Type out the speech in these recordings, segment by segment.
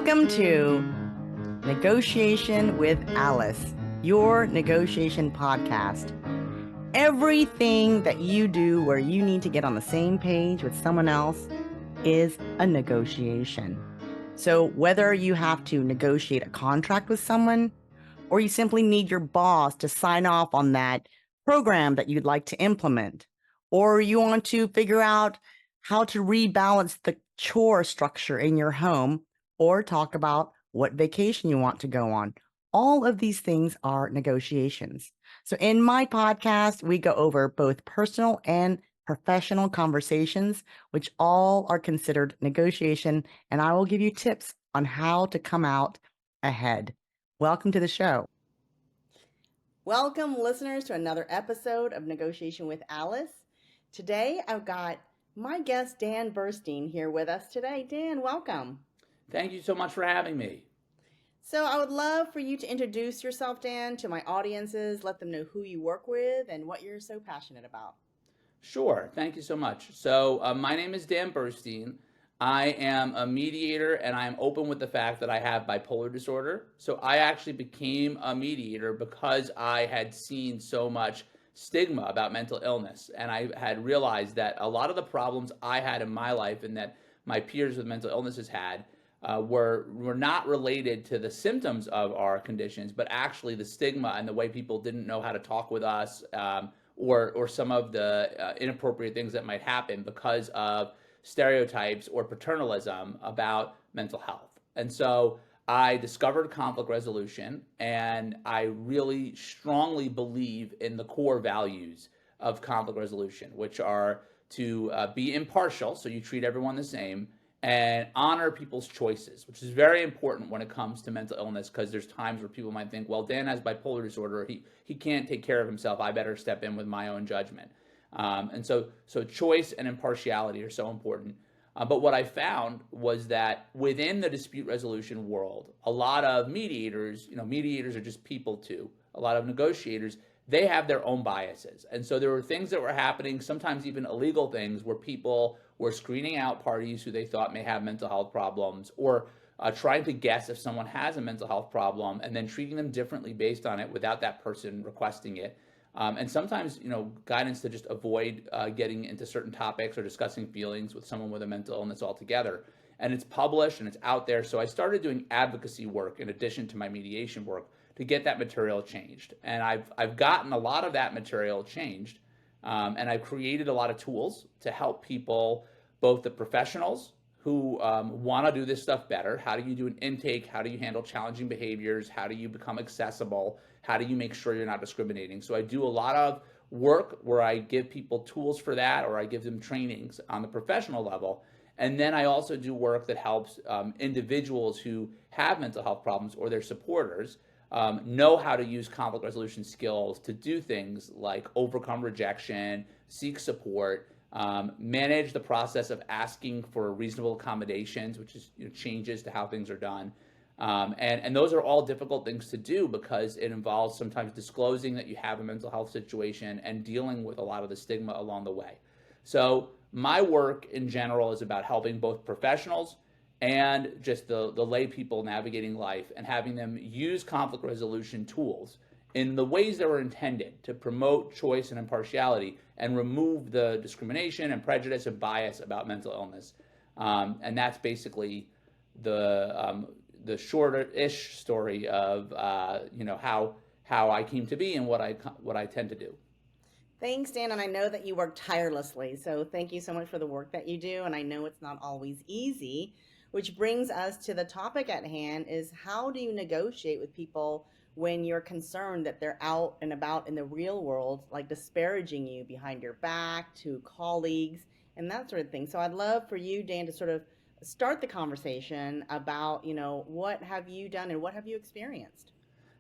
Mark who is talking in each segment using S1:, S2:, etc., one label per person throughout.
S1: Welcome to Negotiation with Alice, your negotiation podcast. Everything that you do where you need to get on the same page with someone else is a negotiation. So whether you have to negotiate a contract with someone, or you simply need your boss to sign off on that program that you'd like to implement, or you want to figure out how to rebalance the chore structure in your home, or talk about what vacation you want to go on. All of these things are negotiations. So in my podcast, we go over both personal and professional conversations, which all are considered negotiation, and I will give you tips on how to come out ahead. Welcome to the show. Welcome, listeners, to another episode of Negotiation with Alice. Today, I've got my guest, Dan Burstein, here with us today. Dan, welcome.
S2: Thank you so much for having me.
S1: So I would love for you to introduce yourself, Dan, to my audiences, let them know who you work with and what you're so passionate about.
S2: Sure, thank you so much. So my name is Dan Burstein. I am a mediator and I am open with the fact that I have bipolar disorder. So I actually became a mediator because I had seen so much stigma about mental illness. And I had realized that a lot of the problems I had in my life and that my peers with mental illnesses had were not related to the symptoms of our conditions, but actually the stigma and the way people didn't know how to talk with us, or some of the inappropriate things that might happen because of stereotypes or paternalism about mental health. And so I discovered conflict resolution, and I really strongly believe in the core values of conflict resolution, which are to be impartial, so you treat everyone the same, and honor people's choices, which is very important when it comes to mental illness, because there's times where people might think, well, Dan has bipolar disorder, he can't take care of himself, I better step in with my own judgment. And so choice and impartiality are so important. But what I found was that within the dispute resolution world, a lot of mediators, mediators are just people too, a lot of negotiators, they have their own biases. And so there were things that were happening, sometimes even illegal things, where people were screening out parties who they thought may have mental health problems, or trying to guess if someone has a mental health problem and then treating them differently based on it without that person requesting it. And sometimes, guidance to just avoid getting into certain topics or discussing feelings with someone with a mental illness altogether. And it's published and it's out there. So I started doing advocacy work in addition to my mediation work to get that material changed. And I've gotten a lot of that material changed. And I've created a lot of tools to help people, both the professionals who want to do this stuff better. How do you do an intake? How do you handle challenging behaviors? How do you become accessible? How do you make sure you're not discriminating? So I do a lot of work where I give people tools for that, or I give them trainings on the professional level. And then I also do work that helps individuals who have mental health problems or their supporters know how to use conflict resolution skills to do things like overcome rejection, seek support, manage the process of asking for reasonable accommodations, which is changes to how things are done. And those are all difficult things to do because it involves sometimes disclosing that you have a mental health situation and dealing with a lot of the stigma along the way. So my work in general is about helping both professionals and just the lay people navigating life and having them use conflict resolution tools in the ways that were intended to promote choice and impartiality and remove the discrimination and prejudice and bias about mental illness. And that's basically the shorter-ish story of how I came to be and what I tend to do.
S1: Thanks, Dan, and I know that you work tirelessly, so thank you so much for the work that you do, and I know it's not always easy, which brings us to the topic at hand is how do you negotiate with people when you're concerned that they're out and about in the real world, like disparaging you behind your back to colleagues and that sort of thing. So I'd love for you, Dan, to sort of start the conversation about, what have you done and what have you experienced?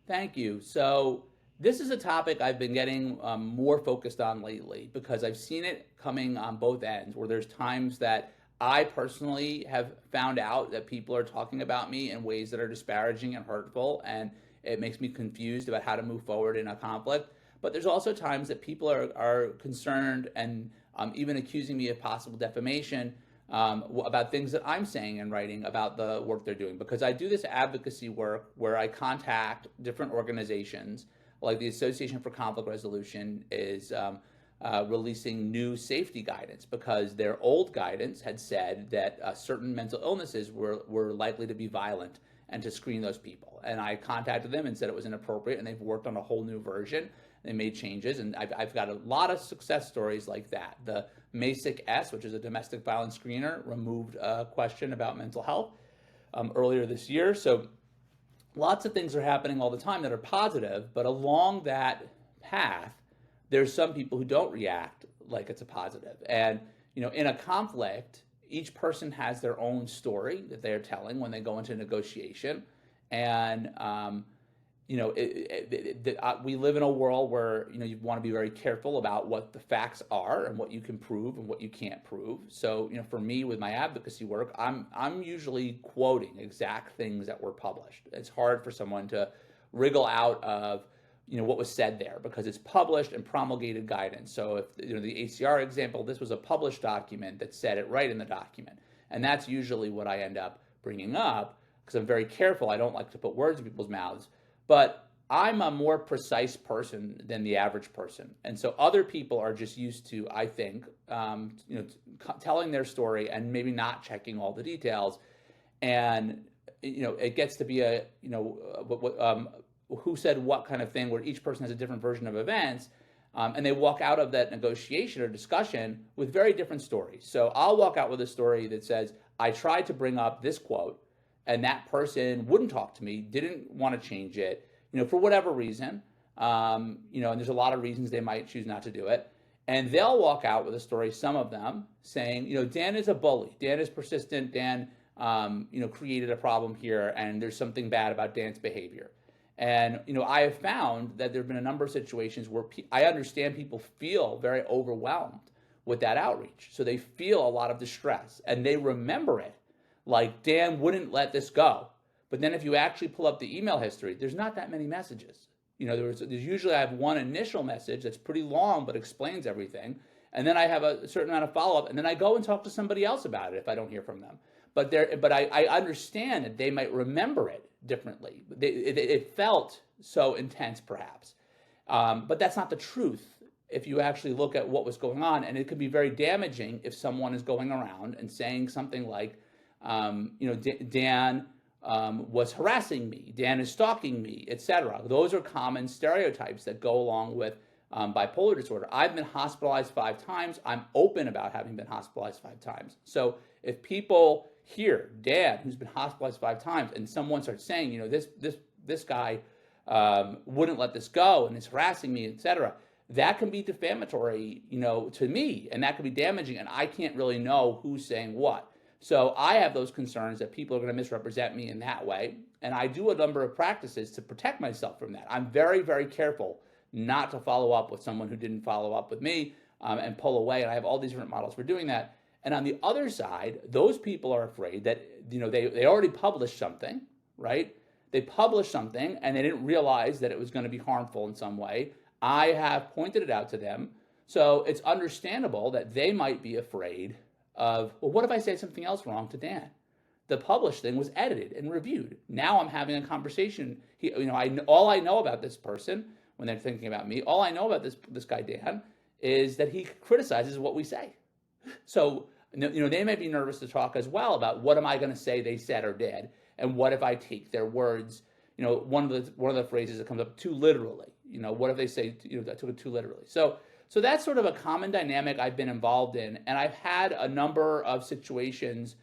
S2: Thank you. So this is a topic I've been getting more focused on lately because I've seen it coming on both ends, where there's times that I personally have found out that people are talking about me in ways that are disparaging and hurtful, and it makes me confused about how to move forward in a conflict. But there's also times that people are concerned and even accusing me of possible defamation about things that I'm saying and writing about the work they're doing, because I do this advocacy work where I contact different organizations, like the Association for Conflict Resolution is releasing new safety guidance because their old guidance had said that certain mental illnesses were likely to be violent and to screen those people. And I contacted them and said it was inappropriate, and they've worked on a whole new version. They made changes, and I've got a lot of success stories like that. The MASIC-S, which is a domestic violence screener, removed a question about mental health earlier this year. So lots of things are happening all the time that are positive, but along that path, there's some people who don't react like it's a positive. And, in a conflict, each person has their own story that they're telling when they go into negotiation. And, we live in a world where, you want to be very careful about what the facts are and what you can prove and what you can't prove. So, for me, with my advocacy work, I'm usually quoting exact things that were published. It's hard for someone to wriggle out of, what was said there because it's published and promulgated guidance. So if, the ACR example, this was a published document that said it right in the document. And that's usually what I end up bringing up because I'm very careful. I don't like to put words in people's mouths. But I'm a more precise person than the average person. And so other people are just used to, I think, telling their story and maybe not checking all the details. And, it gets to be who said what kind of thing where each person has a different version of events. And they walk out of that negotiation or discussion with very different stories. So I'll walk out with a story that says, I tried to bring up this quote, and that person wouldn't talk to me, didn't want to change it, for whatever reason, and there's a lot of reasons they might choose not to do it. And they'll walk out with a story, some of them, saying, Dan is a bully. Dan is persistent. Dan, created a problem here, and there's something bad about Dan's behavior. And, I have found that there have been a number of situations where I understand people feel very overwhelmed with that outreach. So they feel a lot of distress, and they remember it. Like, Dan wouldn't let this go. But then if you actually pull up the email history, there's not that many messages. There's usually I have one initial message that's pretty long but explains everything. And then I have a certain amount of follow-up, and then I go and talk to somebody else about it if I don't hear from them. But I understand that they might remember it differently. It felt so intense, perhaps. But that's not the truth if you actually look at what was going on. And it could be very damaging if someone is going around and saying something like, Dan was harassing me, Dan is stalking me, etc. Those are common stereotypes that go along with bipolar disorder. I've been hospitalized 5 times. I'm open about having been hospitalized 5 times. So if people hear Dan, who's been hospitalized 5 times, and someone starts saying, this guy wouldn't let this go and is harassing me, etc., that can be defamatory, to me, and that can be damaging, and I can't really know who's saying what. So I have those concerns that people are going to misrepresent me in that way, and I do a number of practices to protect myself from that. I'm very, very careful not to follow up with someone who didn't follow up with me and pull away, and I have all these different models for doing that. And on the other side, those people are afraid that, they already published something, right? They published something and they didn't realize that it was going to be harmful in some way. I have pointed it out to them. So it's understandable that they might be afraid of, well, what if I say something else wrong to Dan? The published thing was edited and reviewed. Now I'm having a conversation. All I know about this person when they're thinking about me, all I know about this guy, Dan, is that he criticizes what we say. So, they may be nervous to talk as well about what am I going to say they said or did, and what if I take their words, one of the phrases that comes up too literally. What if they say, I took it too literally. So that's sort of a common dynamic I've been involved in, and I've had a number of situations,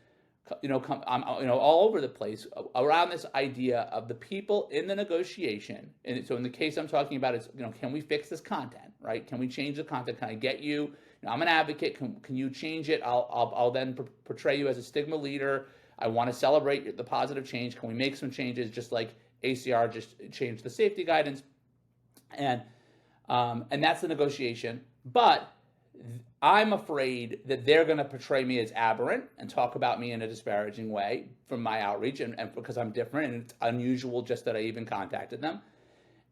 S2: all over the place around this idea of the people in the negotiation. And so in the case I'm talking about, it's, can we fix this content, right? Can we change the content? Can I get you? I'm an advocate. Can you change it? I'll then portray you as a stigma leader. I want to celebrate the positive change. Can we make some changes, just like ACR just changed the safety guidance? And that's the negotiation. But I'm afraid that they're going to portray me as aberrant and talk about me in a disparaging way from my outreach, and because I'm different, and it's unusual just that I even contacted them.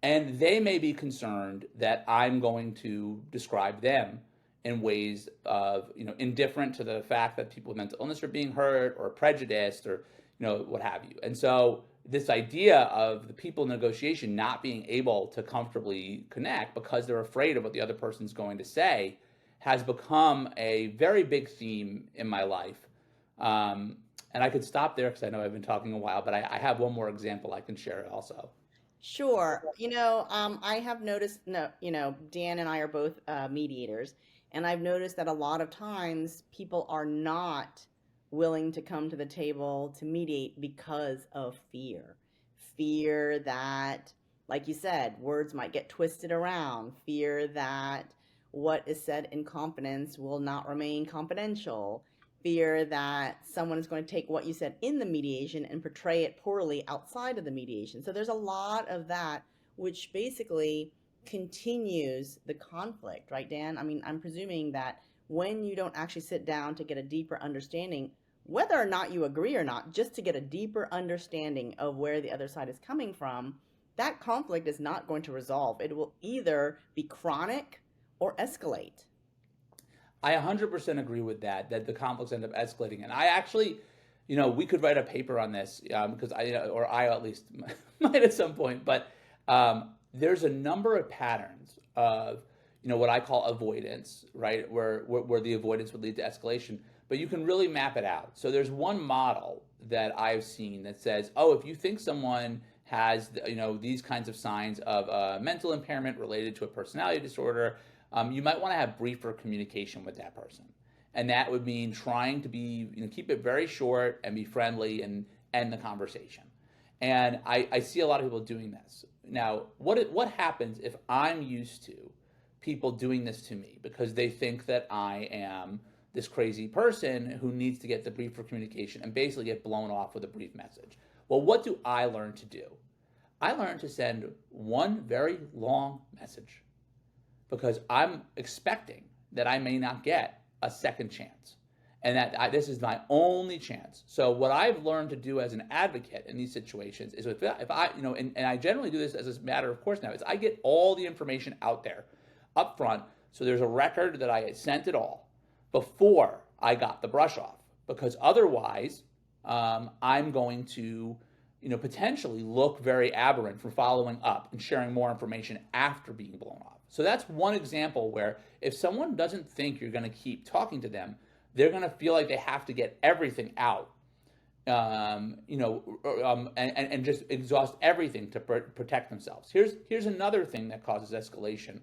S2: And they may be concerned that I'm going to describe them in ways of, indifferent to the fact that people with mental illness are being hurt or prejudiced or, what have you. And so this idea of the people in negotiation not being able to comfortably connect because they're afraid of what the other person's going to say has become a very big theme in my life. And I could stop there because I know I've been talking a while, but I have one more example I can share also.
S1: Sure. I have noticed, no, Dan and I are both mediators, and I've noticed that a lot of times people are not willing to come to the table to mediate because of fear. Fear that, like you said, words might get twisted around, fear that what is said in confidence will not remain confidential, fear that someone is going to take what you said in the mediation and portray it poorly outside of the mediation. So there's a lot of that, which basically continues the conflict, right, Dan? I mean, I'm presuming that when you don't actually sit down to get a deeper understanding, whether or not you agree or not, just to get a deeper understanding of where the other side is coming from, that conflict is not going to resolve. It will either be chronic or escalate.
S2: I 100% agree with that the conflicts end up escalating. And I actually, we could write a paper on this because or I at least might at some point, but there's a number of patterns of, what I call avoidance, right? Where the avoidance would lead to escalation, but you can really map it out. So there's one model that I've seen that says, oh, if you think someone has, these kinds of signs of mental impairment related to a personality disorder, you might want to have briefer communication with that person. And that would mean trying to be, keep it very short and be friendly and end the conversation. And I see a lot of people doing this. Now, what happens if I'm used to people doing this to me because they think that I am this crazy person who needs to get the briefer communication and basically get blown off with a brief message? Well, what do I learn to do? I learned to send one very long message, because I'm expecting that I may not get a second chance and that this is my only chance. So what I've learned to do as an advocate in these situations is if I, and I generally do this as a matter of course now, is I get all the information out there up front. So there's a record that I had sent it all before I got the brush off, because otherwise I'm going to, potentially look very aberrant for following up and sharing more information after being blown off. So that's one example where if someone doesn't think you're going to keep talking to them, they're going to feel like they have to get everything out, and just exhaust everything to protect themselves. Here's another thing that causes escalation.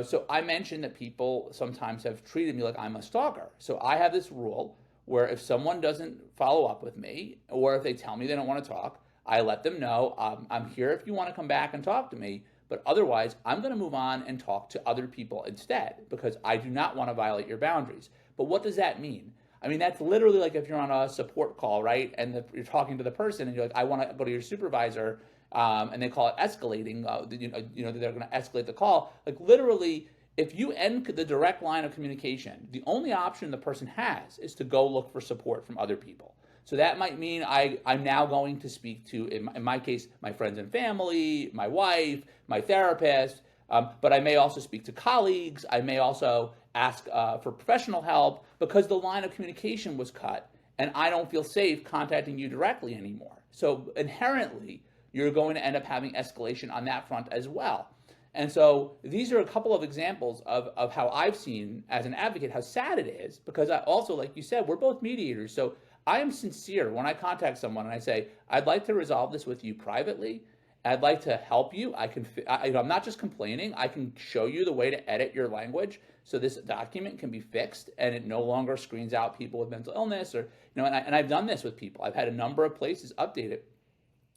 S2: So I mentioned that people sometimes have treated me like I'm a stalker. So I have this rule where if someone doesn't follow up with me, or if they tell me they don't want to talk, I let them know I'm here if you want to come back and talk to me. But otherwise, I'm going to move on and talk to other people instead, because I do not want to violate your boundaries. But what does that mean? I mean, that's literally like if you're on a support call, right? And you're talking to the person and you're like, I want to go to your supervisor, and they call it escalating, they're going to escalate the call. Like literally, if you end the direct line of communication, the only option the person has is to go look for support from other people. So that might mean I'm now going to speak to, in my case, my friends and family, my wife, my therapist, but I may also speak to colleagues. I may also ask for professional help because the line of communication was cut and I don't feel safe contacting you directly anymore. So inherently, you're going to end up having escalation on that front as well. And so these are a couple of examples of how I've seen as an advocate how sad it is, because I also, like you said, we're both mediators. So I am sincere when I contact someone and I say, I'd like to resolve this with you privately. I'd like to help you. I'm not just complaining. I can show you the way to edit your language so this document can be fixed and it no longer screens out people with mental illness, or, and I've done this with people. I've had a number of places update it.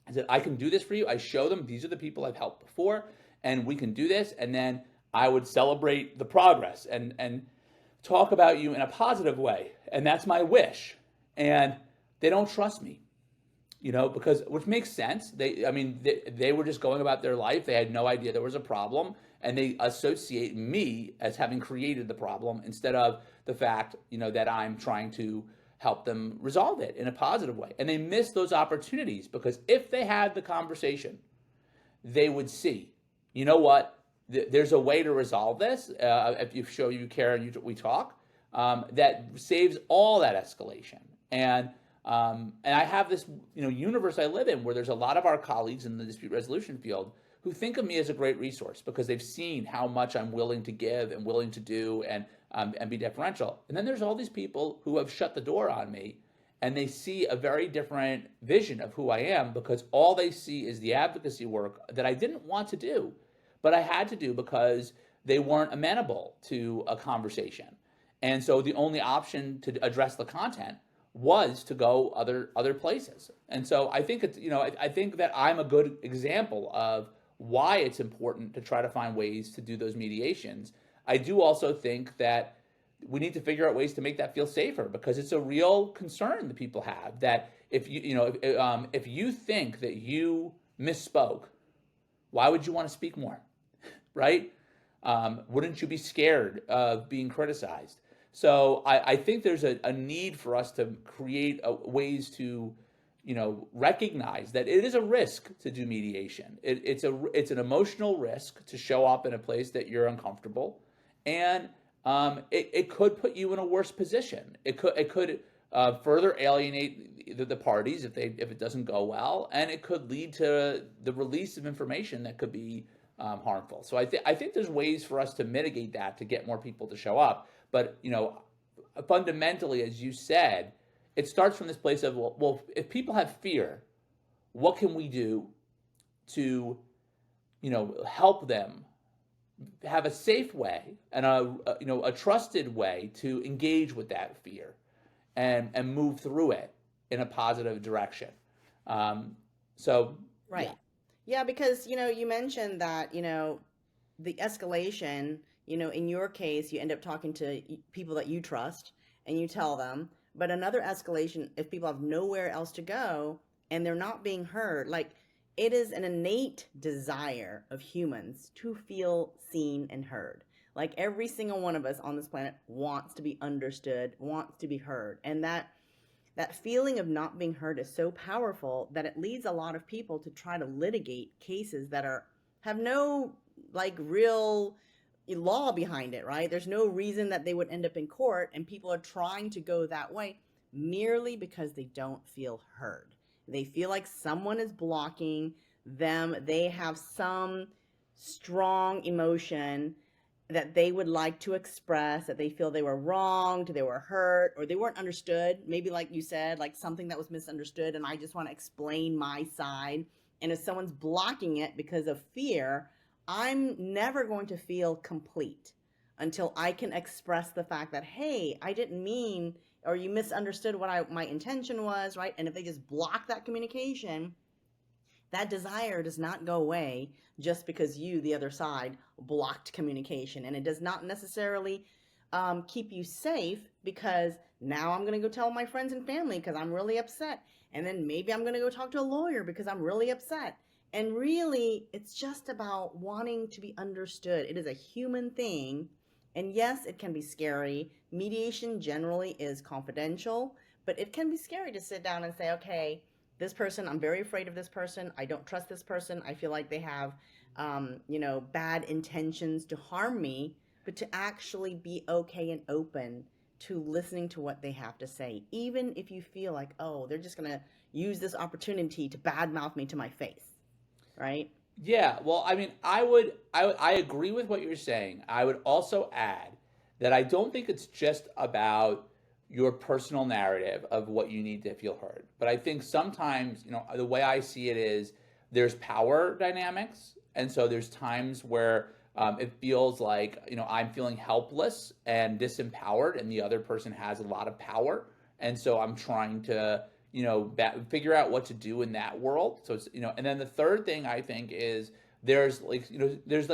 S2: I said, I can do this for you. I show them, these are the people I've helped before, and we can do this. And then I would celebrate the progress and talk about you in a positive way. And that's my wish. And they don't trust me, because, which makes sense. They were just going about their life. They had no idea there was a problem, and they associate me as having created the problem instead of the fact, that I'm trying to help them resolve it in a positive way. And they miss those opportunities, because if they had the conversation, they would see, you know what? there's a way to resolve this if you show you care and we talk, that saves all that escalation. And I have this universe I live in where there's a lot of our colleagues in the dispute resolution field who think of me as a great resource because they've seen how much I'm willing to give and willing to do and be deferential. And then there's all these people who have shut the door on me, and they see a very different vision of who I am because all they see is the advocacy work that I didn't want to do, but I had to do because they weren't amenable to a conversation. And so the only option to address the content was to go other places. And so I think it's, I think that I'm a good example of why it's important to try to find ways to do those mediations. I do also think that we need to figure out ways to make that feel safer because it's a real concern that people have that if if you think that you misspoke, why would you want to speak more, right? Wouldn't you be scared of being criticized? So I think there's a need for us to create ways to, recognize that it is a risk to do mediation. It's an emotional risk to show up in a place that you're uncomfortable, and it could put you in a worse position. It could further alienate the parties if it doesn't go well, and it could lead to the release of information that could be harmful. So I think there's ways for us to mitigate that to get more people to show up. But fundamentally, as you said, it starts from this place of well, if people have fear, what can we do to help them have a safe way and a trusted way to engage with that fear and move through it in a positive direction. So
S1: right, yeah, because you mentioned that the escalation. In your case, you end up talking to people that you trust and you tell them. But another escalation, if people have nowhere else to go and they're not being heard, like it is an innate desire of humans to feel seen and heard. Like every single one of us on this planet wants to be understood, wants to be heard. And that feeling of not being heard is so powerful that it leads a lot of people to try to litigate cases that have no real law behind it, right? There's no reason that they would end up in court, and people are trying to go that way merely because they don't feel heard. They feel like someone is blocking them. They have some strong emotion that they would like to express, that they feel they were wronged, they were hurt, or they weren't understood. Maybe like you said, like something that was misunderstood, and I just want to explain my side. And if someone's blocking it because of fear, I'm never going to feel complete until I can express the fact that, hey, I didn't mean, or you misunderstood what my intention was, right? And if they just block that communication, that desire does not go away just because you, the other side, blocked communication. And it does not necessarily keep you safe, because now I'm going to go tell my friends and family because I'm really upset. And then maybe I'm going to go talk to a lawyer because I'm really upset. And really, it's just about wanting to be understood. It is a human thing. And yes, it can be scary. Mediation generally is confidential, but it can be scary to sit down and say, okay, this person, I'm very afraid of this person. I don't trust this person. I feel like they have, bad intentions to harm me, but to actually be okay and open to listening to what they have to say, even if you feel like, oh, they're just going to use this opportunity to badmouth me to my face. Right?
S2: Yeah, well, I mean, I agree with what you're saying. I would also add that I don't think it's just about your personal narrative of what you need to feel heard. But I think sometimes, the way I see it is there's power dynamics. And so there's times where it feels like, I'm feeling helpless and disempowered, and the other person has a lot of power. And so I'm trying to figure out what to do in that world. So it's, and then the third thing I think is there's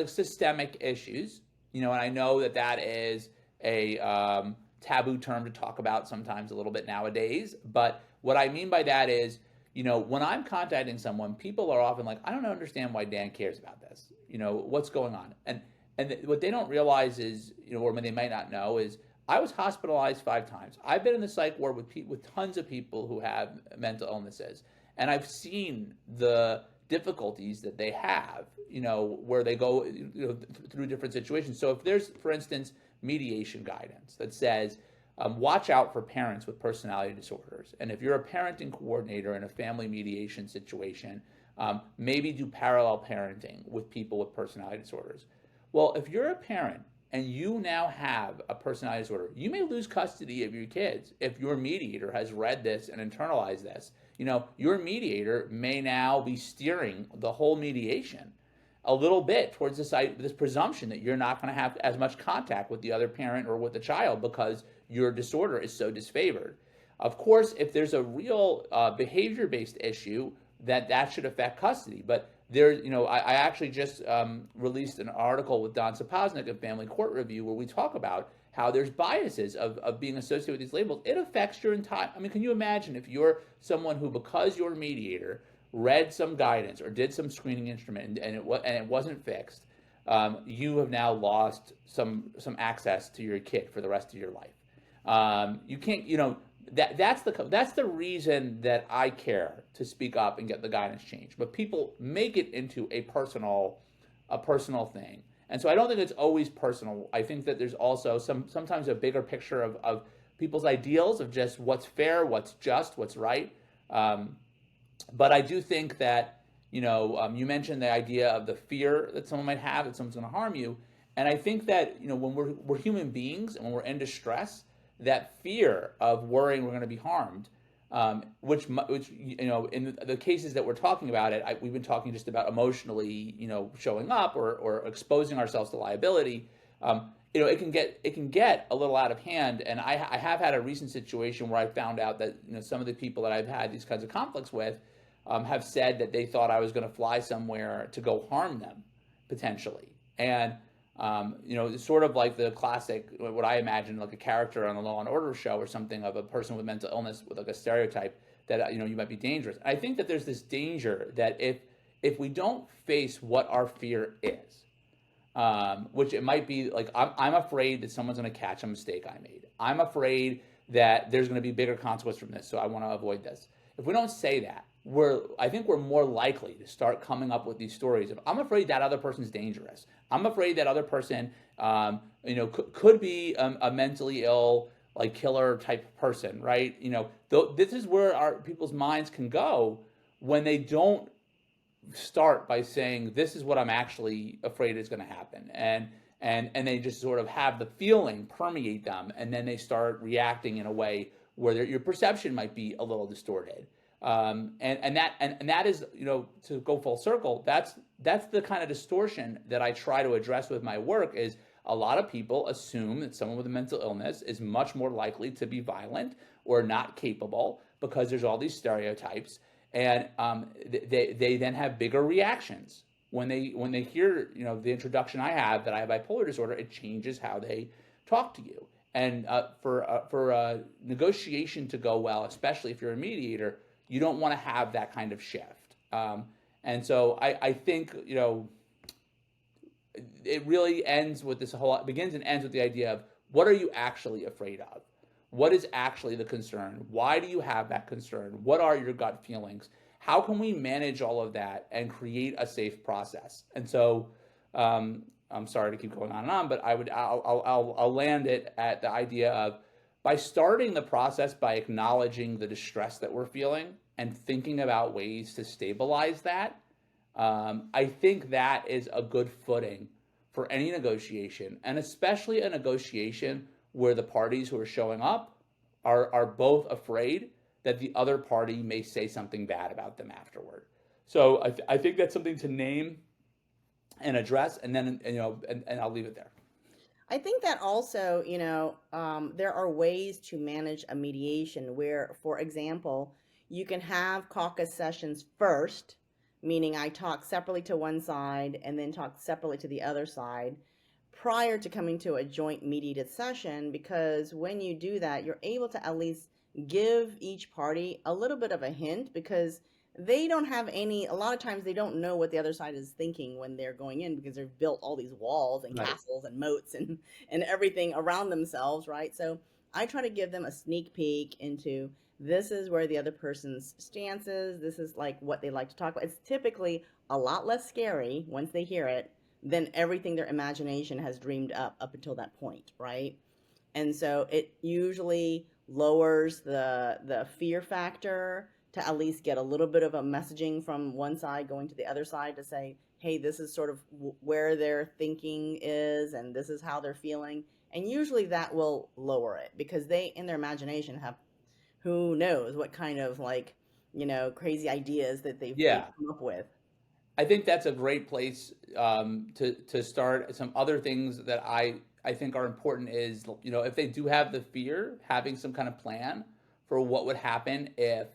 S2: systemic issues, and I know that is a taboo term to talk about sometimes a little bit nowadays. But what I mean by that is, when I'm contacting someone, people are often like, I don't understand why Dan cares about this. What's going on? And what they don't realize is, or they might not know is, I was hospitalized 5 times. I've been in the psych ward with tons of people who have mental illnesses. And I've seen the difficulties that they have, where they go, through different situations. So if there's, for instance, mediation guidance that says, watch out for parents with personality disorders. And if you're a parenting coordinator in a family mediation situation, maybe do parallel parenting with people with personality disorders. Well, if you're a parent and you now have a personality disorder, you may lose custody of your kids if your mediator has read this and internalized this. Your mediator may now be steering the whole mediation a little bit towards this presumption that you're not going to have as much contact with the other parent or with the child because your disorder is so disfavored. Of course, if there's a real behavior-based issue, that should affect custody. But I actually just released an article with Don Sapoznik of Family Court Review where we talk about how there's biases of being associated with these labels. It affects your entire, can you imagine if you're someone who, because you're a mediator, read some guidance or did some screening instrument and it wasn't fixed, you have now lost some access to your kid for the rest of your life. You can't, that's the reason that I care to speak up and get the guidance changed. But people make it into a personal thing. And so I don't think it's always personal. I think that there's also sometimes a bigger picture of people's ideals of just what's fair, what's just, what's right. But I do think that, you mentioned the idea of the fear that someone might have that someone's going to harm you. And I think that, when we're human beings and when we're in distress, that fear of worrying we're going to be harmed, which in the cases that we're talking about we've been talking just about emotionally, showing up or exposing ourselves to liability. It can get a little out of hand. And I have had a recent situation where I found out that some of the people that I've had these kinds of conflicts with have said that they thought I was going to fly somewhere to go harm them potentially. And it's sort of like the classic, what I imagine like a character on the Law and Order show or something, of a person with mental illness with like a stereotype that you might be dangerous. I think that there's this danger that if we don't face what our fear is, which it might be like, I'm afraid that someone's going to catch a mistake I made. I'm afraid that there's going to be bigger consequence from this, so I want to avoid this. If we don't say that, I think we're more likely to start coming up with these stories of, I'm afraid that other person's dangerous. I'm afraid that other person, could be a mentally ill, like killer type person, right? This is where people's minds can go when they don't start by saying, this is what I'm actually afraid is going to happen. And they just sort of have the feeling permeate them. And then they start reacting in a way where your perception might be a little distorted. And that is, to go full circle, that's the kind of distortion that I try to address with my work. Is a lot of people assume that someone with a mental illness is much more likely to be violent or not capable because there's all these stereotypes, and they then have bigger reactions when they hear the introduction I have that I have bipolar disorder. It changes how they talk to you, and for negotiation to go well, especially if you're a mediator, you don't want to have that kind of shift. And so I think, it really ends with begins and ends with the idea of, what are you actually afraid of? What is actually the concern? Why do you have that concern? What are your gut feelings? How can we manage all of that and create a safe process? And so, I'm sorry to keep going on and on, but I'll land it at the idea of, by starting the process by acknowledging the distress that we're feeling and thinking about ways to stabilize that, I think that is a good footing for any negotiation, and especially a negotiation where the parties who are showing up are both afraid that the other party may say something bad about them afterward. So I think that's something to name and address, and then and I'll leave it there.
S1: I think that also, there are ways to manage a mediation where, for example, you can have caucus sessions first, meaning I talk separately to one side and then talk separately to the other side prior to coming to a joint mediated session, because when you do that, you're able to at least give each party a little bit of a hint, because they don't have a lot of times they don't know what the other side is thinking when they're going in, because they've built all these walls and
S2: Right.
S1: castles and moats and everything around themselves, right? So I try to give them a sneak peek into this is where the other person's stance is. This is like what they like to talk about. It's typically a lot less scary once they hear it than everything their imagination has dreamed up until that point, right? And so it usually lowers the fear factor to at least get a little bit of a messaging from one side going to the other side to say, hey, this is sort of where their thinking is and this is how they're feeling. And usually that will lower it because they in their imagination have who knows what kind of like, crazy ideas that they've
S2: Yeah.
S1: come up with.
S2: I think that's a great place to start. Some other things that I think are important is, if they do have the fear, having some kind of plan for what would happen if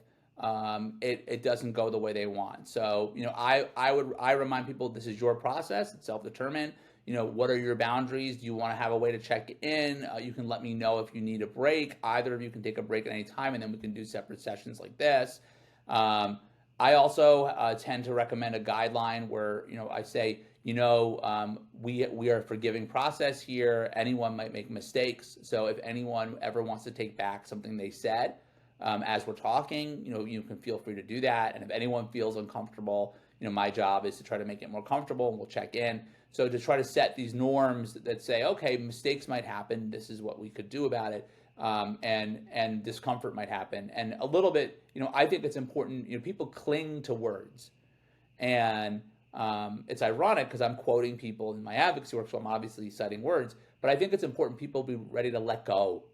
S2: it doesn't go the way they want. So I remind people this is your process. It's self-determined. What are your boundaries? Do you want to have a way to check in? You can let me know if you need a break. Either of you can take a break at any time, and then we can do separate sessions like this. Um, I also tend to recommend a guideline where I say we are a forgiving process here. Anyone might make mistakes, so if anyone ever wants to take back something they said as we're talking, you can feel free to do that. And if anyone feels uncomfortable, my job is to try to make it more comfortable, and we'll check in. So to try to set these norms that say, okay, mistakes might happen. This is what we could do about it. And discomfort might happen. And a little bit, I think it's important. People cling to words, and it's ironic because I'm quoting people in my advocacy work, so I'm obviously citing words. But I think it's important people be ready to let go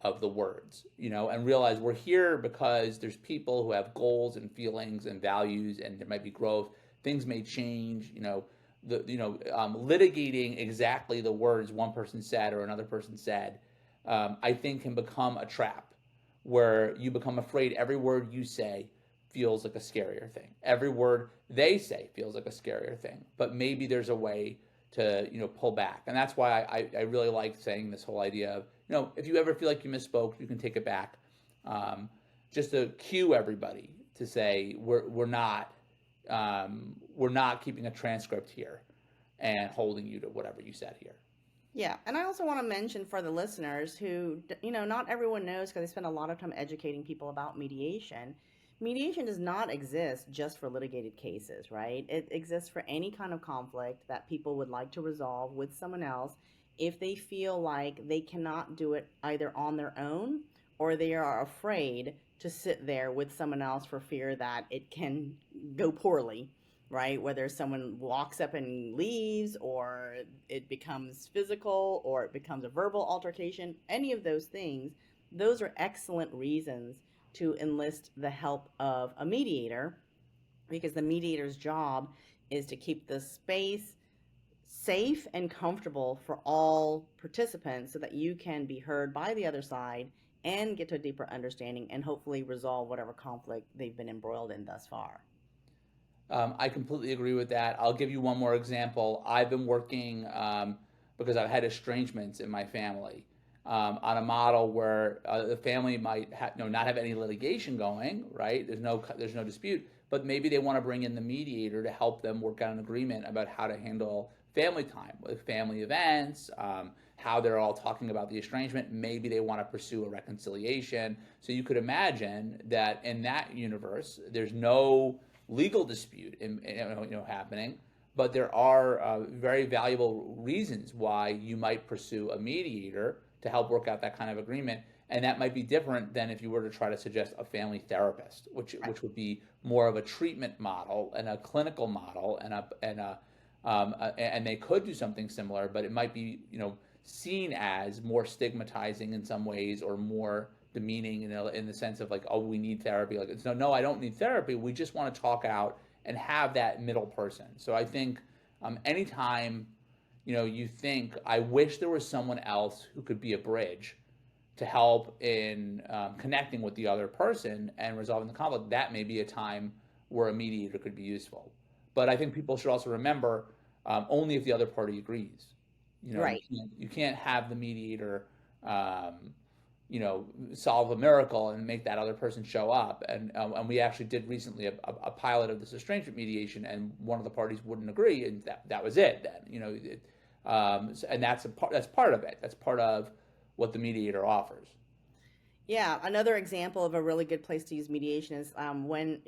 S2: of the words, and realize we're here because there's people who have goals and feelings and values, and there might be growth. Things may change, litigating exactly the words one person said or another person said, I think can become a trap where you become afraid every word you say feels like a scarier thing. Every word they say feels like a scarier thing. But maybe there's a way to, pull back. And that's why I really like saying this whole idea of, if you ever feel like you misspoke, you can take it back. Just to cue everybody to say we're not keeping a transcript here and holding you to whatever you said here.
S1: Yeah, and I also want to mention for the listeners who, not everyone knows because they spend a lot of time educating people about mediation. Mediation does not exist just for litigated cases, right? It exists for any kind of conflict that people would like to resolve with someone else if they feel like they cannot do it either on their own or they are afraid to sit there with someone else for fear that it can go poorly, right? Whether someone walks up and leaves, or it becomes physical, or it becomes a verbal altercation, any of those things, those are excellent reasons to enlist the help of a mediator because the mediator's job is to keep the space safe and comfortable for all participants so that you can be heard by the other side and get to a deeper understanding and hopefully resolve whatever conflict they've been embroiled in thus far.
S2: I completely agree with that. I'll give you one more example. I've been working because I've had estrangements in my family on a model where the family might not have any litigation going, right? There's no dispute, but maybe they want to bring in the mediator to help them work out an agreement about how to handle family time with family events. How they're all talking about the estrangement. Maybe they want to pursue a reconciliation. So you could imagine that in that universe, there's no legal dispute happening, but there are very valuable reasons why you might pursue a mediator to help work out that kind of agreement. And that might be different than if you were to try to suggest a family therapist, which would be more of a treatment model and a clinical model, and they could do something similar, but it might be seen as more stigmatizing in some ways, or more demeaning in the sense of like, oh, we need therapy. Like, it's no, I don't need therapy. We just want to talk out and have that middle person. So I think anytime you think, I wish there was someone else who could be a bridge to help in connecting with the other person and resolving the conflict, that may be a time where a mediator could be useful. But I think people should also remember only if the other party agrees.
S1: Right.
S2: You can't have the mediator, solve a miracle and make that other person show up. And we actually did recently a pilot of this estrangement mediation, and one of the parties wouldn't agree, and that was it. Then and that's part of it. That's part of what the mediator offers.
S1: Yeah, another example of a really good place to use mediation is when,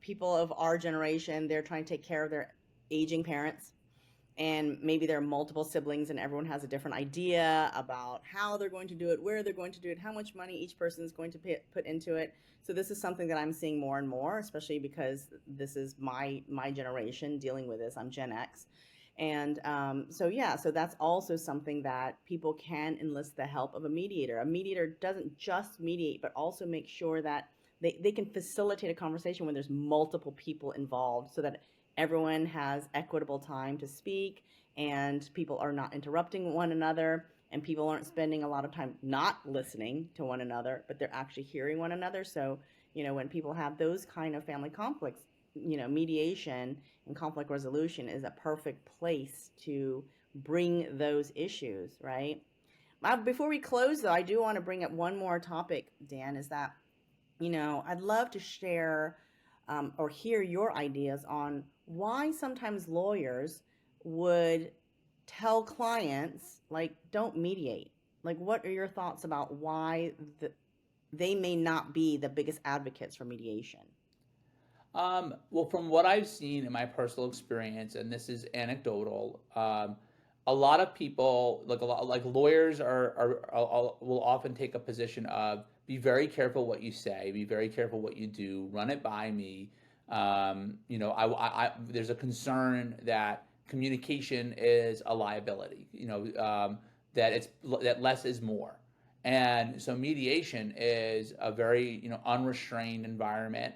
S1: people of our generation, they're trying to take care of their aging parents, and maybe there are multiple siblings and everyone has a different idea about how they're going to do it, where they're going to do it, how much money each person is going to put into it. So this is something that I'm seeing more and more, especially because this is my generation dealing with this. I'm Gen X. And so yeah, so that's also something that people can enlist the help of a mediator. A mediator doesn't just mediate, but also make sure that they can facilitate a conversation when there's multiple people involved, so that everyone has equitable time to speak, and people are not interrupting one another, and people aren't spending a lot of time not listening to one another, but they're actually hearing one another. So when people have those kind of family conflicts, mediation and conflict resolution is a perfect place to bring those issues, right? Before we close, though, I do want to bring up one more topic, Dan, is that I'd love to share or hear your ideas on why sometimes lawyers would tell clients, like, don't mediate. Like, what are your thoughts about why they may not be the biggest advocates for mediation?
S2: Well, from what I've seen in my personal experience, and this is anecdotal, a lot of people, like a lot, like lawyers will often take a position of be very careful what you say, be very careful what you do, run it by me. There's a concern that communication is a liability. That less is more, and so mediation is a very unrestrained environment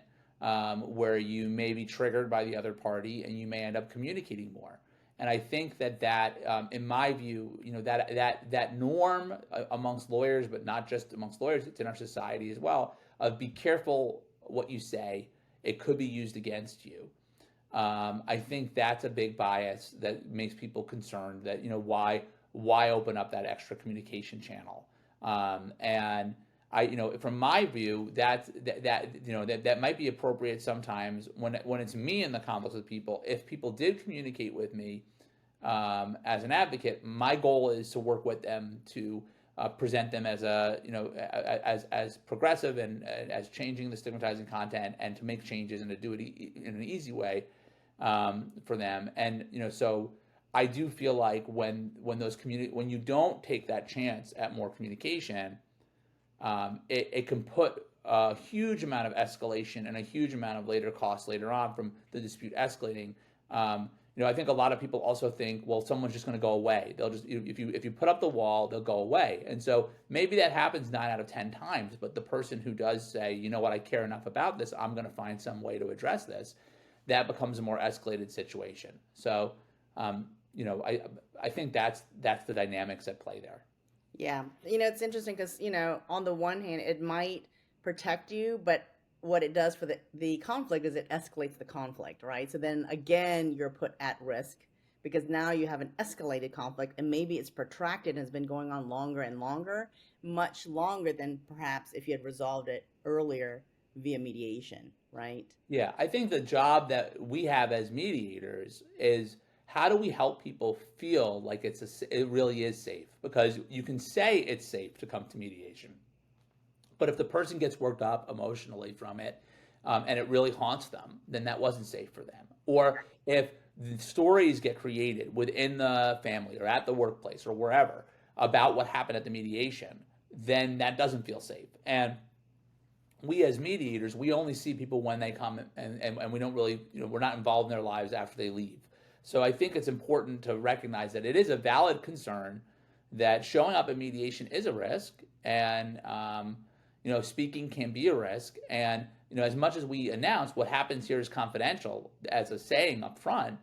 S2: where you may be triggered by the other party and you may end up communicating more. And I think in my view, that norm amongst lawyers, but not just amongst lawyers, it's in our society as well, of be careful what you say. It could be used against you. I think that's a big bias that makes people concerned that, why open up that extra communication channel? And from my view, that might be appropriate sometimes when it's me in the conflicts with people. If people did communicate with me as an advocate, my goal is to work with them to present them as as progressive and as changing the stigmatizing content, and to make changes and to do it in an easy way for them. And so I do feel like when you don't take that chance at more communication, it can put a huge amount of escalation and a huge amount of later costs later on from the dispute escalating. I think a lot of people also think, well, someone's just going to go away. They'll just, if you put up the wall, they'll go away. And so maybe that happens 9 out of 10 times. But the person who does say, you know what, I care enough about this, I'm going to find some way to address this, that becomes a more escalated situation. So, I think that's the dynamics at play there.
S1: Yeah. It's interesting because, on the one hand, it might protect you, but what it does for the conflict is it escalates the conflict, right? So then again, you're put at risk because now you have an escalated conflict, and maybe it's protracted and has been going on longer and longer, much longer than perhaps if you had resolved it earlier via mediation, right?
S2: Yeah, I think the job that we have as mediators is how do we help people feel like it really is safe? Because you can say it's safe to come to mediation, but if the person gets worked up emotionally from it, and it really haunts them, then that wasn't safe for them. Or if the stories get created within the family or at the workplace or wherever about what happened at the mediation, then that doesn't feel safe. And we as mediators, we only see people when they come, and we don't really, we're not involved in their lives after they leave. So I think it's important to recognize that it is a valid concern that showing up at mediation is a risk, and speaking can be a risk. And as much as we announce what happens here is confidential as a saying up front,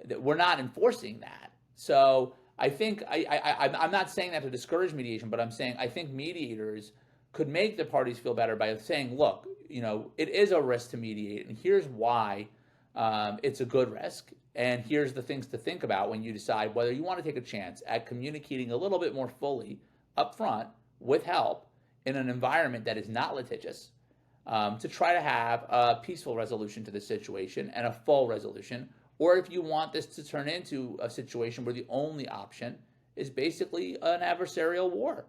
S2: that we're not enforcing that. So I think I'm not saying that to discourage mediation, but I'm saying I think mediators could make the parties feel better by saying, look, it is a risk to mediate, and here's why it's a good risk. And here's the things to think about when you decide whether you want to take a chance at communicating a little bit more fully up front with help in an environment that is not litigious, to try to have a peaceful resolution to the situation and a full resolution. Or if you want this to turn into a situation where the only option is basically an adversarial war.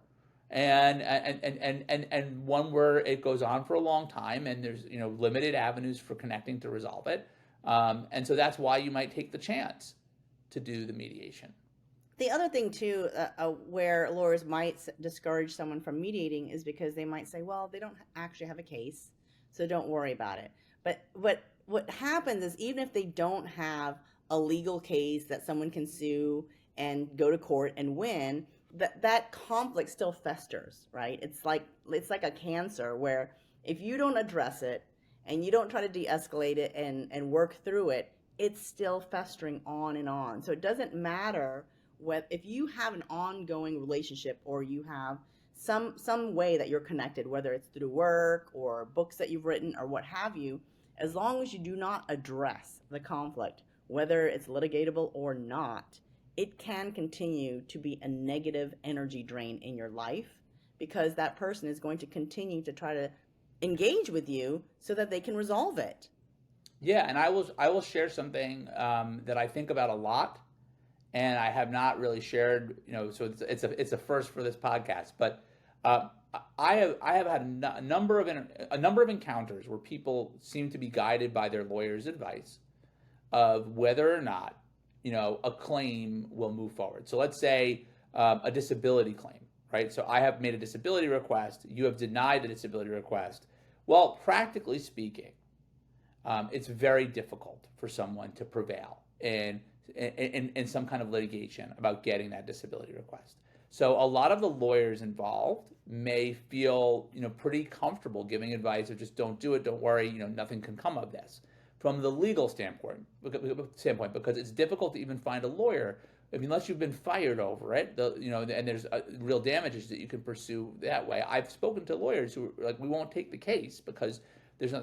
S2: and one where it goes on for a long time and there's limited avenues for connecting to resolve it. And so that's why you might take the chance to do the mediation.
S1: The other thing too, where lawyers might discourage someone from mediating is because they might say, well, they don't actually have a case, so don't worry about it. But what happens is, even if they don't have a legal case that someone can sue and go to court and win, that conflict still festers, right? It's like a cancer where if you don't address it and you don't try to de-escalate it and work through it, it's still festering on and on. So it doesn't matter if you have an ongoing relationship, or you have some way that you're connected, whether it's through work or books that you've written or what have you, as long as you do not address the conflict, whether it's litigatable or not, it can continue to be a negative energy drain in your life, because that person is going to continue to try to engage with you so that they can resolve it.
S2: Yeah, and I will share something that I think about a lot, and I have not really shared. So it's a first for this podcast. But I have had a number of encounters where people seem to be guided by their lawyer's advice of whether or not a claim will move forward. So let's say a disability claim, right? So I have made a disability request. You have denied the disability request. Well, practically speaking, it's very difficult for someone to prevail in some kind of litigation about getting that disability request. So a lot of the lawyers involved may feel, pretty comfortable giving advice of just don't do it, don't worry, nothing can come of this. From the legal standpoint, because it's difficult to even find a lawyer, unless you've been fired over it, and there's real damages that you can pursue that way. I've spoken to lawyers who are like, we won't take the case because there's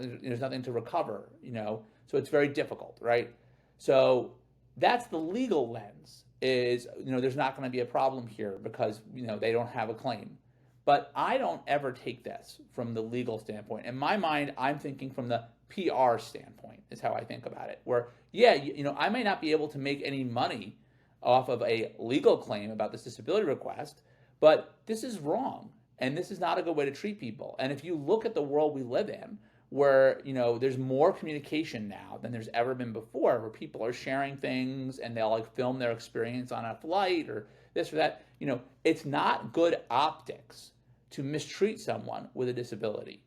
S2: nothing to recover, so it's very difficult, right? So that's the legal lens, is, there's not going to be a problem here because, they don't have a claim. But I don't ever take this from the legal standpoint. In my mind, I'm thinking from the PR standpoint is how I think about it, where, yeah, I may not be able to make any money off of a legal claim about this disability request, but this is wrong, and this is not a good way to treat people. And if you look at the world we live in, where there's more communication now than there's ever been before, where people are sharing things and they'll film their experience on a flight or this or that, it's not good optics to mistreat someone with a disability.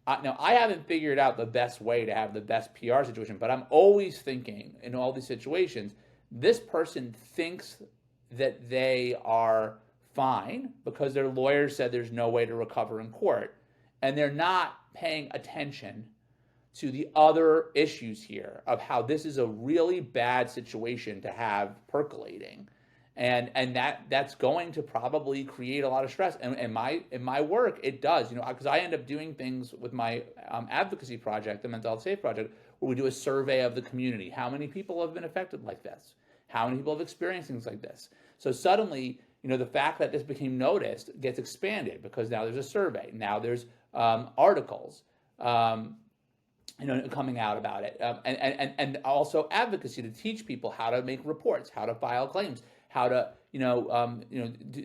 S2: Now, I haven't figured out the best way to have the best PR situation, but I'm always thinking in all these situations, this person thinks that they are fine because their lawyer said there's no way to recover in court, and they're not paying attention to the other issues here of how this is a really bad situation to have percolating, and that's going to probably create a lot of stress. And in my work, it does, because I end up doing things with my advocacy project, the Mental Health Safe Project, where we do a survey of the community. How many people have been affected like this? How many people have experienced things like this? So suddenly, the fact that this became noticed gets expanded because now there's a survey. Now there's articles, coming out about it, and also advocacy to teach people how to make reports, how to file claims, how to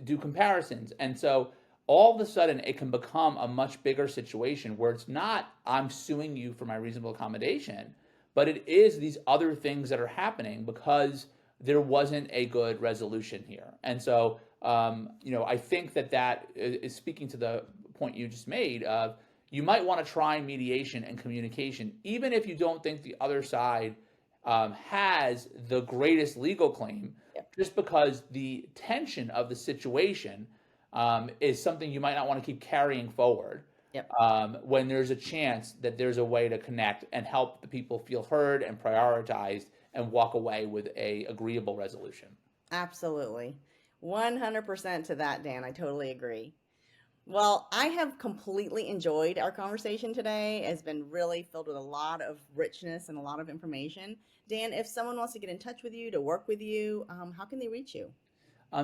S2: do comparisons. And so all of a sudden it can become a much bigger situation where it's not I'm suing you for my reasonable accommodation, but it is these other things that are happening because there wasn't a good resolution here. And so I think that is speaking to the point you just made of, you might want to try mediation and communication, even if you don't think the other side has the greatest legal claim, just because the tension of the situation is something you might not want to keep carrying forward. When there's a chance that there's a way to connect and help the people feel heard and prioritized and walk away with a agreeable resolution.
S1: Absolutely. 100% to that, Dan. I totally agree. Well, I have completely enjoyed our conversation today. It's been really filled with a lot of richness and a lot of information. Dan, if someone wants to get in touch with you, to work with you, how can they reach you?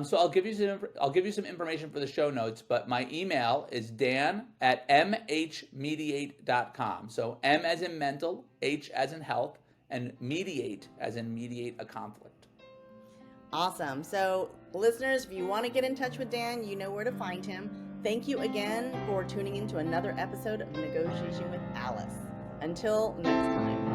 S2: So I'll give you some information for the show notes, but my email is dan@mhmediate.com. So M as in mental, H as in health, and mediate as in mediate a conflict.
S1: Awesome. So listeners, if you want to get in touch with Dan, you know where to find him. Thank you again for tuning in to another episode of Negotiation with Alice. Until next time.